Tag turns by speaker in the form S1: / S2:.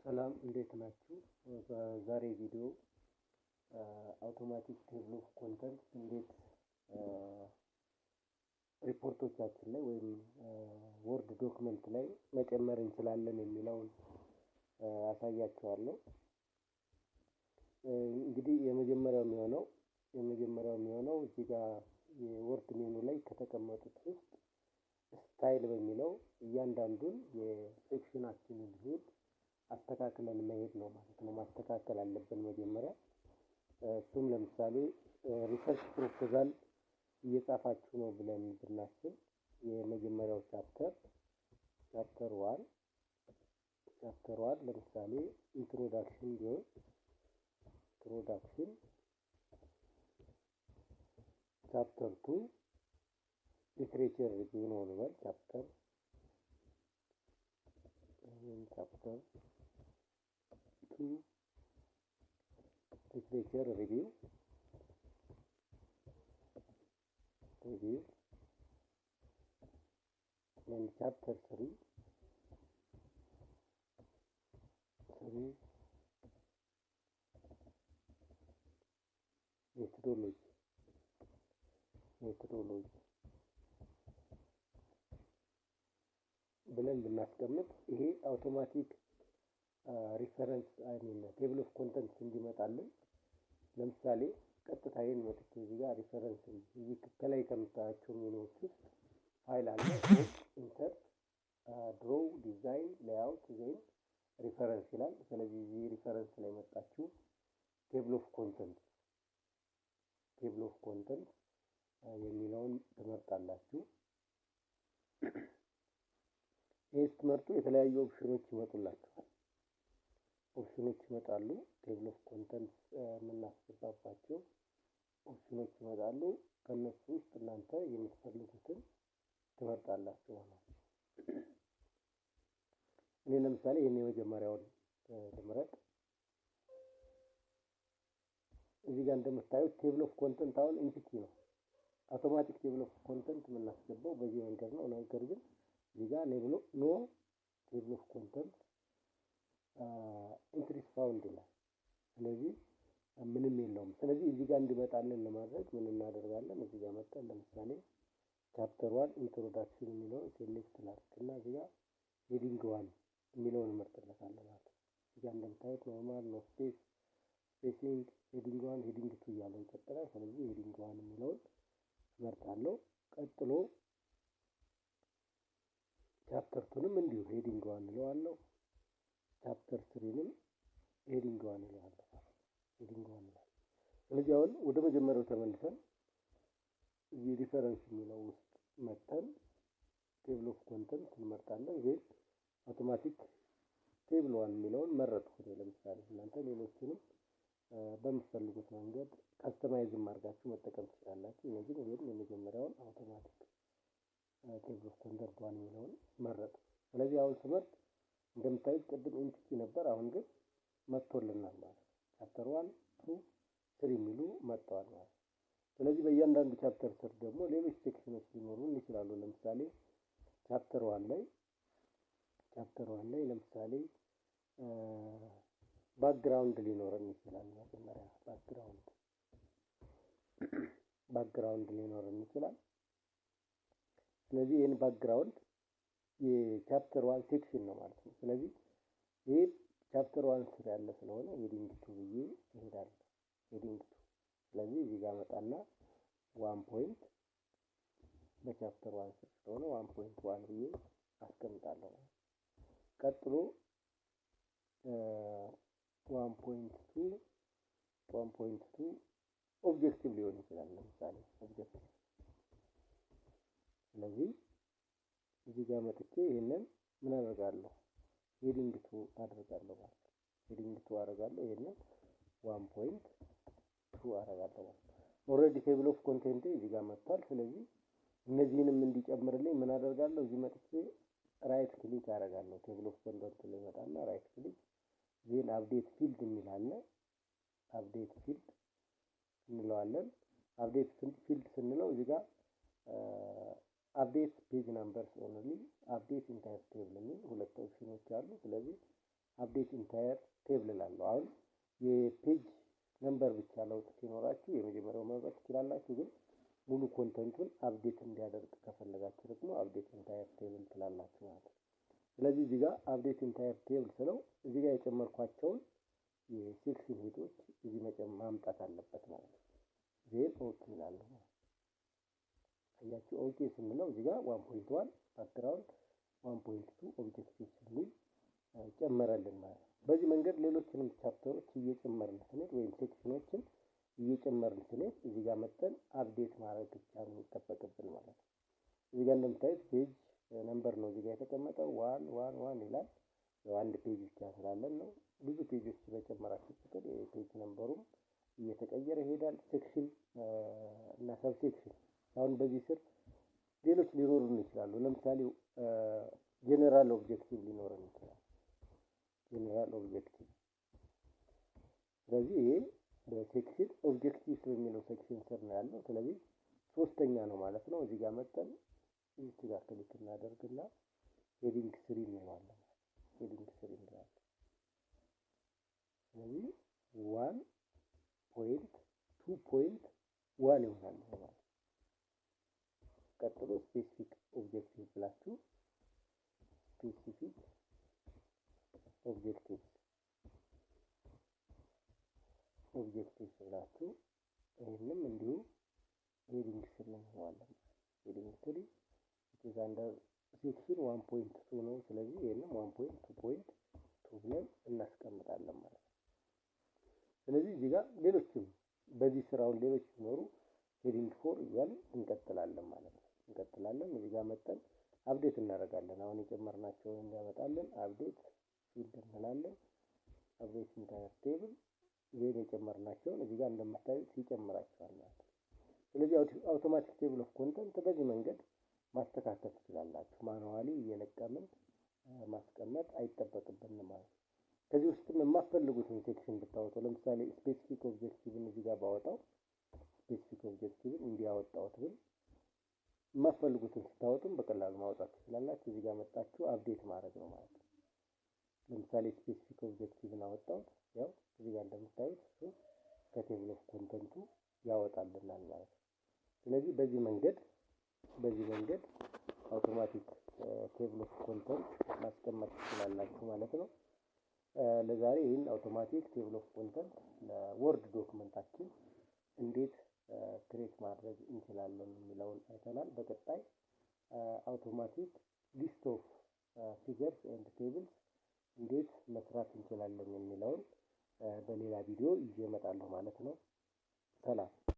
S1: ሰላም እንዴት ናችሁ? በዛሬ ቪዲዮ አውቶማቲክ ቴብል ኦፍ ኮንተንት እንዴት ሪፖርቶቻችን ላይ ወይም ወርድ ዶክመንት ላይ መጨመር እንችላለን የሚለውን አሳያችኋለሁ። እንግዲህ የመጀመሪያው የሚሆነው እዚህ ጋር የወርድ ሜኑ ላይ ከተቀመጡት ውስጥ ስታይል በሚለው እያንዳንዱን የሴክሽናችንን ሄድ አስተካክለን መሄድ ነው ማለት ነው። ማስተካከል አለብን መጀመሪያ። እሱም ለምሳሌ ሪሰርች ፕሮፖዛል እየጻፋችሁ ነው ብለን ብናስብ የመጀመሪያው ቻፕተር ዋን ለምሳሌ ኢንትሮዳክሽን ቢሆን ቻፕተር 2 ሊትሬቸር ሪቪው ነው እንበል። ቻፕተር ሊትሬቸር ሪቪው and chapter 3 ሜቶዶሎጂ ብለን ብናስቀምጥ ይሄ አውቶማቲክ ሪፈረንስ ቴብል ኦፍ ኮንተንትስ እንዲመጣልን ለምሳሌ ቀጥታ ይሄን መጥቼ እዚህ ጋር ሪፈረንስ እዚህ ከላይ ከምታያቸው ሜኑዎች ውስጥ ፋይል አለ። ኢንሰርት ድሮው ዲዛይን ሌአውት ዜን ሪፈረንስ ይላል። ስለዚህ እዚህ ሪፈረንስ ላይ መጣችሁ ቴብል ኦፍ ኮንተንት የሚለውን ትመርጣላችሁ። ይህ ስትመርጡ የተለያዩ ኦፕሽኖች ይመጡላችኋል። ቴብል ኦፍ ኮንተንት የምናስገባባቸው ኦፕሽኖች ይመጣሉ። ከነሱ ውስጥ እናንተ የምትፈልጉትን ትመርጣላችሁ ማለት ነው። እኔ ለምሳሌ ይሄን የመጀመሪያውን ልምረጥ። እዚህ ጋር እንደምታዩት ቴብል ኦፍ ኮንተንት አሁን ኢንቲቲ ነው። አውቶማቲክ ቴብል ኦፍ ኮንተንት የምናስገባው በዚህ መንገድ ነው። ነገር ግን እዚህ ጋር ኖ ቴብል ኦፍ ኮንተንት ኢንትሪስ ፋውንድ ይላል። ስለዚህ ምንም የለውም። ስለዚህ እዚህ ጋር እንዲመጣልን ለማድረግ ምን እናደርጋለን? እዚህ ጋር መጣን። ለምሳሌ ቻፕተር 1 ኢንትሮዳክሽን የሚለውን ሴሌክት ላድርግና እዚህ ጋር ሄዲንግ 1 የሚለውን እንመርጥለታለን ማለት ነው። እዚህ ጋር እንደምታዩት ኖርማል ነው፣ ስፔሲንግ ሄዲንግ 1 ሄዲንግ 2 እያለ ይቀጥላል። ስለዚህ ሄዲንግ 1 የሚለውን እመርጣለሁ። ቀጥሎ ቻፕተር 2ንም እንዲሁ ሄዲንግ 1 እለዋለሁ። ቻፕተር 3ንም ሄዲንግ 1 እለዋለሁ። ስለዚህ አሁን ወደ መጀመሪያው ተመልሰን እዚህ ሪፈረንስ የሚለው ውስጥ መተን ቴብል ኦፍ ኮንተንት እንመርጣለን። ይሄ አውቶማቲክ ቴብል 1 የሚለውን መረጥኩ። ለምሳሌ እናንተ ሌሎችንም በምትፈልጉት መንገድ ካስተማይዝም አድርጋችሁ መጠቀም ትችላላችሁ። እኔ ግን ይሄን የመጀመሪያውን አውቶማቲክ ቴብል ኦፍ ኮንተንት 1 የሚለውን መረጥ። ስለዚህ አሁን ስመርጥ እንደምታዩት ቅድም ኢንቲቲ ነበር፣ አሁን ግን መጥቶልናል ማለት ነው። ቻፕተር 1 2 3 የሚሉ መጥተዋል ማለት ነው። ስለዚህ በእያንዳንዱ ቻፕተር ስር ደግሞ ሌሎች ሴክሽኖች ሊኖሩን ይችላሉ። ለምሳሌ ቻፕተር 1 ላይ ለምሳሌ ባክግራውንድ ሊኖረን ይችላል። መጀመሪያ ባክግራውንድ ሊኖረን ይችላል። ስለዚህ ይህን ባክግራውንድ የቻፕተር 1 ሴክሽን ነው ማለት ነው። ስለዚህ ይሄ ቻፕተር 1 ስር ያለ ስለሆነ ሄዲንግ 2 ብዬ እሄዳለሁ። ሄዲንግ 2 ስለዚህ እዚህ ጋር መጣና 1 ፖይንት በቻፕተር 1 ስር ስለሆነ 1.1 ብዬ አስቀምጣለሁ። ቀጥሎ 1.2 ኦብጀክቲቭ ሊሆን ይችላል። ለምሳሌ ኦብጀክቲቭ። ስለዚህ እዚህ ጋር መጥቼ ይሄንን ምን አደርጋለሁ? ሄዲንግ 2 አደርጋለሁ ማለት ነው። ሄዲንግ 2 አደርጋለሁ። ይሄንን 1.2 አደርጋለሁ ማለት ነው። ኦልሬዲ ቴብል ኦፍ ኮንቴንት እዚህ ጋር መጥቷል። ስለዚህ እነዚህንም እንዲጨምርልኝ ምን አደርጋለሁ? እዚህ መጥቼ ራይት ክሊክ አደርጋለሁ። ቴብል ኦፍ ኮንቴንት ላይ መጣና ራይት ክሊክ ዜን አፕዴት ፊልድ የሚላል አፕዴት ፊልድ እንለዋለን። አፕዴት ፊልድ ስንለው እዚህ ጋር አፕዴት ፔጅ ናምበርስ ኦንሊ አፕዴት ኢንታየር ቴብል የሚል ሁለት ኦፕሽኖች አሉ። ስለዚህ አፕዴት ኢንታየር ቴብል እላለሁ። አሁን የፔጅ ነምበር ብቻ ለውጥ ሲኖራችሁ የመጀመሪያው መምረጥ ትችላላችሁ። ግን ሙሉ ኮንተንቱን አፕዴት እንዲያደርግ ከፈለጋችሁ ደግሞ አፕዴት ኢንታየር ቴብል ትላላችሁ ማለት ነው። ስለዚህ እዚህ ጋር አፕዴት ኢንታየር ቴብል ስለው እዚህ ጋር የጨመርኳቸውን የሴክሽን ሄዶች እዚህ ማምጣት አለበት ማለት ነው። ዜን ኦኬ እላለሁ። አያችሁ ኦኬ ስንለው እዚህ ጋር 1.1 ባክግራውንድ 1.2 ኦብጀክቲቭ ስንል ጨመረልን ማለት ነው። በዚህ መንገድ ሌሎችንም ቻፕተሮች እየጨመርን ስንሄድ ወይም ሴክሽኖችን እየጨመርን ስንሄድ እዚህ ጋር መጠን አፕዴት ማድረግ ብቻ ነው የሚጠበቅብን ማለት ነው። እዚህ ጋር እንደምታዩት ፔጅ ነምበር ነው እዚህ ጋር የተቀመጠው 111 ይላል። ያው አንድ ፔጅ ብቻ ስላለን ነው። ብዙ ፔጆች በጨመራችሁ ቁጥር የፔጅ ነምበሩም እየተቀየረ ይሄዳል። ሴክሽን እና ሰብሴክሽን አሁን በዚህ ስር ሌሎች ሊኖሩን ይችላሉ። ለምሳሌ ጄኔራል ኦብጀክቲቭ ሊኖረን ይችላል። ጄኔራል ኦብጀክቲቭ ስለዚህ ይሄ በሴክሽን ኦብጀክቲቭ በሚለው ሴክሽን ስር ነው ያለው። ስለዚህ ሶስተኛ ነው ማለት ነው። እዚህ ጋር መጠን እዚህ ጋር ክሊክ እናደርግና ሄዲንግ 3 እንለዋለን። ሄዲንግ 3 እንለዋለን። ስለዚህ 1.2.1 ይሆናል ማለት ነው። ቀጥሎ ስፔሲፊክ ኦብጀክቲቭ ብላችሁ ስፔሲፊክ ኦብጀክቲቭ ብላችሁ ይህንም እንዲሁ ሄዲንግ 3 እንለዋለን። ሄዲንግ 3 is under section 1.2 ነው። ስለዚህ ይሄንም 1.2.2 ብለን እናስቀምጣለን ማለት ነው። ስለዚህ እዚህ ጋር ሌሎችም በዚህ ስራውን ሌሎች ሲኖሩ ሄዲንግ 4 እያልን እንቀጥላለን ማለት ነው። እዚህ ጋር መጠን አፕዴት እናደርጋለን። አሁን የጨመርናቸውን እንዲያመጣልን አፕዴት ፊልድ እንላለን። አፕዴት ኢንታየር ቴብል ይሄን የጨመርናቸውን እዚህ ጋር እንደምታዩት ይጨምራቸዋል ማለት ነው። ስለዚህ አውቶማቲክ ቴብል ኦፍ ኮንተንት በዚህ መንገድ ማስተካከል ትችላላችሁ። ማኑዋሊ እየለቀምን ማስቀመጥ አይጠበቅብንም ማለት ነው። ከዚህ ውስጥም የማትፈልጉትን ሴክሽን ብታወጡ ለምሳሌ ስፔሲፊክ ኦብጀክቲቭን እዚህ ጋር ባወጣው ስፔሲፊክ ኦብጀክቲቭን እንዲያወጣውት ብል የማትፈልጉትን ስታወጡም በቀላሉ ማውጣት ትችላላችሁ። እዚህ ጋር መጣችሁ አፕዴት ማድረግ ነው ማለት ነው። ለምሳሌ ስፔሲፊክ ኦብጀክቲቭን አወጣውት ያው እዚህ ጋር እንደምታዩት እሱ ከቴብል ኦፍ ኮንተንቱ ያወጣልናል ማለት ነው። ስለዚህ በዚህ መንገድ አውቶማቲክ ቴብል ኦፍ ኮንተንት ማስቀመጥ ትችላላችሁ ማለት ነው። ለዛሬ ይህን አውቶማቲክ ቴብል ኦፍ ኮንተንት ለወርድ ዶክመንታችን እንዴት ክሬት ማድረግ እንችላለን የሚለውን አይተናል። በቀጣይ አውቶማቲክ ሊስት ኦፍ ፊገርስ ኤንድ ቴብልስ እንዴት መስራት እንችላለን የሚለውን በሌላ ቪዲዮ ይዤ እመጣለሁ ማለት ነው። ሰላም።